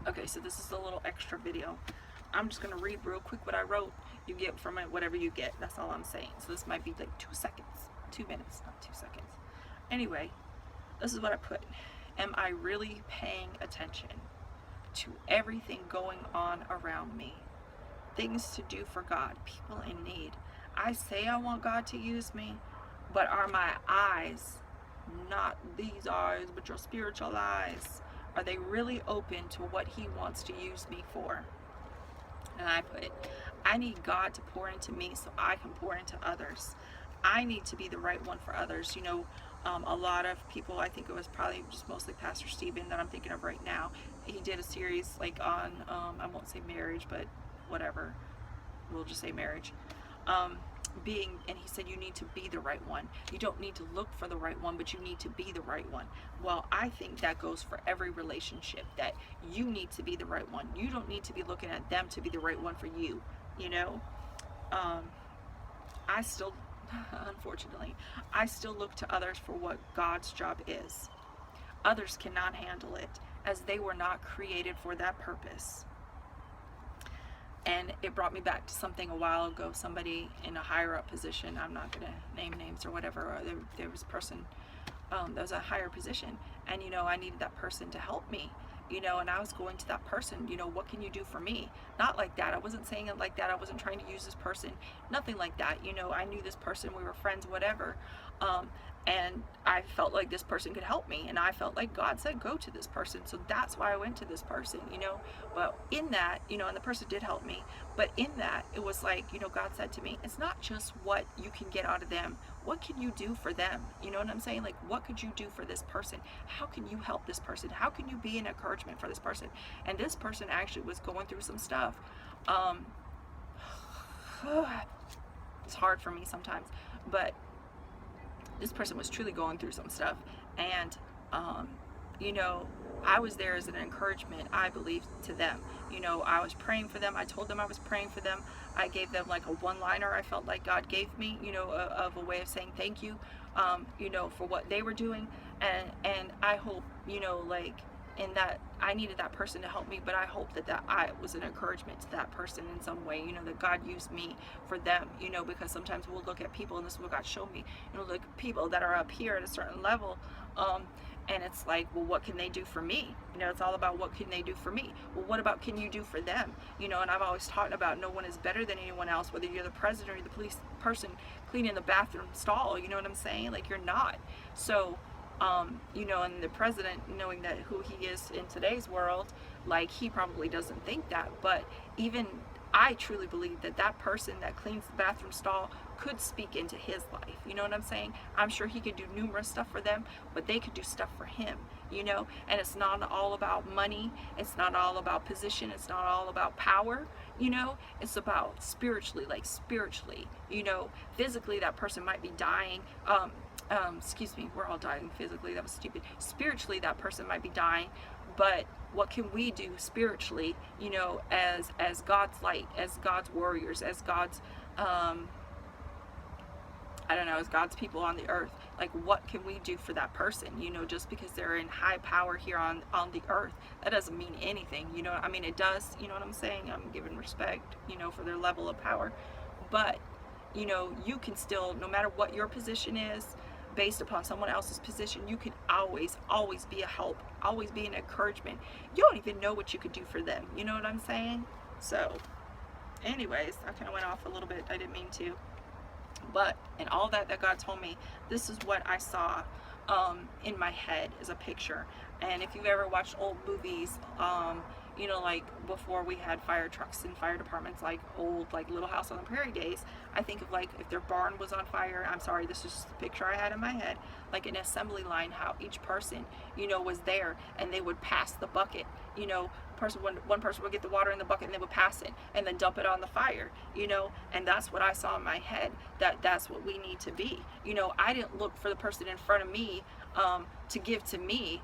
Okay, so this is a little extra video. I'm just gonna read real quick what I wrote. You get from it whatever you get. That's all I'm saying. So this might be like 2 seconds, 2 minutes, not 2 seconds. Anyway, this is what I put. Am I really paying attention to everything going on around me? Things to do for God, people in need. I say I want God to use me, but are my eyes, not these eyes, but your spiritual eyes, are they really open to what He wants to use me for? And I put, I need God to pour into me so I can pour into others. I need to be the right one for others. A lot of people, I think it was probably just mostly Pastor Stephen that I'm thinking of right now. He did a series like on, I won't say marriage, but whatever. We'll just say marriage. And he said you need to be the right one. You don't need to look for the right one, but you need to be the right one. Well, I think that goes for every relationship, that you need to be the right one. You don't need to be looking at them to be the right one for you. I still, unfortunately, I still look to others for what God's job is. Others cannot handle it, as they were not created for that purpose. And it brought me back to something a while ago. Somebody in a higher up position, I'm not going to name names or whatever, or there was a person that was a higher position, and I needed that person to help me, and I was going to that person, what can you do for me? Not like that. I wasn't saying it like that. I wasn't trying to use this person, nothing like that. I knew this person, we were friends, whatever. And I felt like this person could help me, and I felt like God said go to this person, so that's why I went to this person. But in that, and the person did help me, but in that, it was like, God said to me, it's not just what you can get out of them, what can you do for them? You know what I'm saying? Like, what could you do for this person? How can you help this person? How can you be an encouragement for this person? And this person actually was going through some stuff. It's hard for me sometimes, but this person was truly going through some stuff, and I was there as an encouragement, I believe, to them. I was praying for them. I told them I was praying for them. I gave them like a one-liner I felt like God gave me, of a way of saying thank you, for what they were doing, and I hope, like, in that I needed that person to help me, but I hope that I was an encouragement to that person in some way, that God used me for them, because sometimes we'll look at people, and this is what God showed me, look at people that are up here at a certain level, and it's like, well, what can they do for me? It's all about what can they do for me. Well, what about can you do for them? And I've always talked about no one is better than anyone else, whether you're the president or the police person cleaning the bathroom stall, you know what I'm saying? Like, you're not. So, and the president, knowing that who he is in today's world, like, he probably doesn't think that, but even I truly believe that that person that cleans the bathroom stall could speak into his life. You know what I'm saying? I'm sure he could do numerous stuff for them, but they could do stuff for him, and it's not all about money. It's not all about position. It's not all about power, it's about spiritually, physically that person might be dying. Excuse me, we're all dying physically, that was stupid. Spiritually, that person might be dying, but what can we do spiritually, as God's light, as God's warriors, as God's, as God's people on the earth? Like, what can we do for that person? Just because they're in high power here on the earth, that doesn't mean anything, it does, you know what I'm saying? I'm giving respect, for their level of power, but, you can still, no matter what your position is, based upon someone else's position, you can always be a help, always be an encouragement. You don't even know what you could do for them, you know what I'm saying? So anyways, I kind of went off a little bit, I didn't mean to, but in all that God told me, this is what I saw in my head as a picture. And if you've ever watched old movies, like before we had fire trucks and fire departments, like old, like Little House on the Prairie days, I think of like if their barn was on fire, I'm sorry, this is just the picture I had in my head, like an assembly line, how each person, was there, and they would pass the bucket, one person would get the water in the bucket and they would pass it and then dump it on the fire, and that's what I saw in my head, that's what we need to be. I didn't look for the person in front of me to give to me,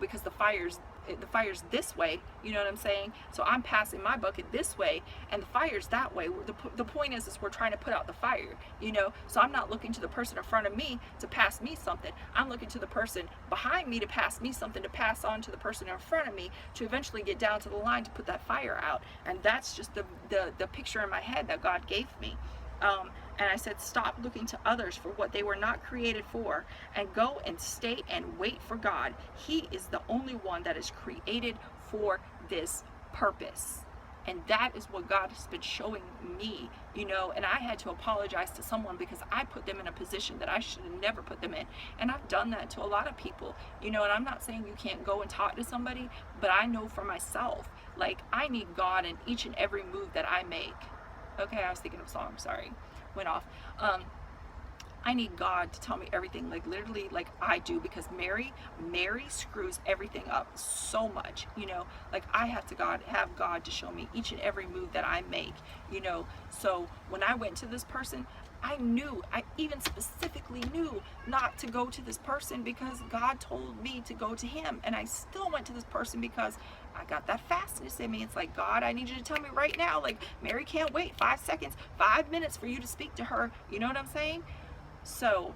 because the fire's the fire's this way, you know what I'm saying? So I'm passing my bucket this way and the fire's that way. The point is we're trying to put out the fire, you know? So I'm not looking to the person in front of me to pass me something. I'm looking to the person behind me to pass me something, to pass on to the person in front of me, to eventually get down to the line to put that fire out. And that's just the picture in my head that God gave me. And I said, stop looking to others for what they were not created for, and go and stay and wait for God. He is the only one that is created for this purpose. And that is what God has been showing me, you know, and I had to apologize to someone because I put them in a position that I should have never put them in. And I've done that to a lot of people, you know, and I'm not saying you can't go and talk to somebody, but I know for myself, like, I need God in each and every move that I make. Okay, I was thinking of a song, sorry, went off. I need God to tell me everything, like literally like I do, because Mary screws everything up so much, you know, like I have God to show me each and every move that I make, you know. So when I went to this person, I even specifically knew not to go to this person because God told me to go to him, and I still went to this person because I got that fastness in me. It's like, God, I need you to tell me right now, like Mary can't wait 5 seconds, 5 minutes for you to speak to her, you know what I'm saying? So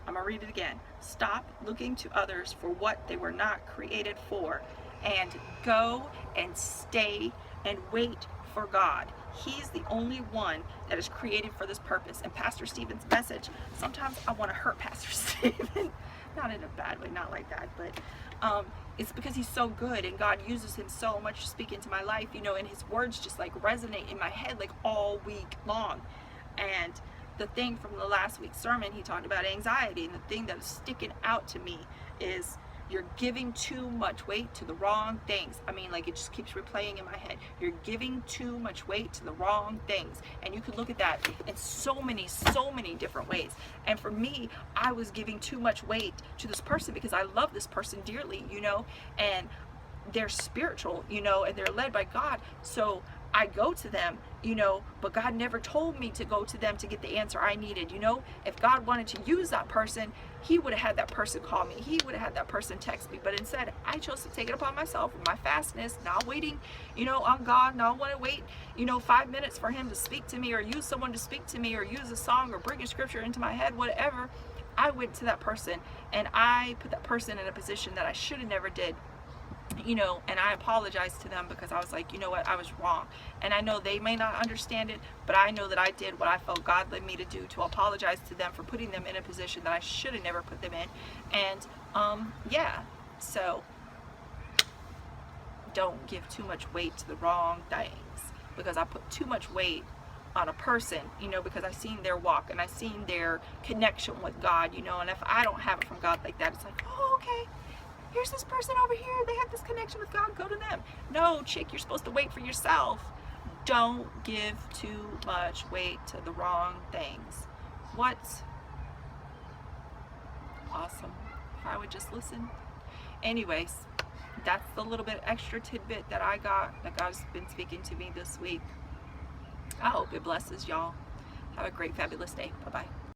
I'm gonna read it again. Stop looking to others for what they were not created for, and go and stay and wait for God. He's the only one that is created for this purpose. And Pastor Stephen's message, sometimes I want to hurt Pastor Stephen, not in a bad way, not like that, but it's because he's so good and God uses him so much to speak into my life, you know, and his words just like resonate in my head like all week long. And the thing from the last week's sermon, he talked about anxiety, and the thing that is sticking out to me is you're giving too much weight to the wrong things. I mean, like, it just keeps replaying in my head. You're giving too much weight to the wrong things. And you could look at that in so many different ways. And for me, I was giving too much weight to this person because I love this person dearly, you know, and they're spiritual, you know, and they're led by God. So I go to them, you know, but God never told me to go to them to get the answer I needed, you know. If God wanted to use that person, he would have had that person call me. He would have had that person text me. But instead, I chose to take it upon myself with my fastness, not waiting, you know, on God. Not want to wait, you know, 5 minutes for him to speak to me, or use someone to speak to me, or use a song, or bring a scripture into my head, whatever. I went to that person, and I put that person in a position that I should have never did. You know, and I apologized to them because I was like, you know what, I was wrong. And I know they may not understand it, but I know that I did what I felt God led me to do, to apologize to them for putting them in a position that I should have never put them in. And yeah, so don't give too much weight to the wrong things, because I put too much weight on a person, you know, because I seen their walk and I seen their connection with God, you know. And if I don't have it from God like that, it's like, oh, okay, here's this person over here, they have this connection with God, go to them. No, chick, you're supposed to wait for yourself. Don't give too much weight to the wrong things. What? Awesome. If I would just listen. Anyways, that's the little bit extra tidbit that I got, that God's been speaking to me this week. I hope it blesses y'all. Have a great, fabulous day. Bye-bye.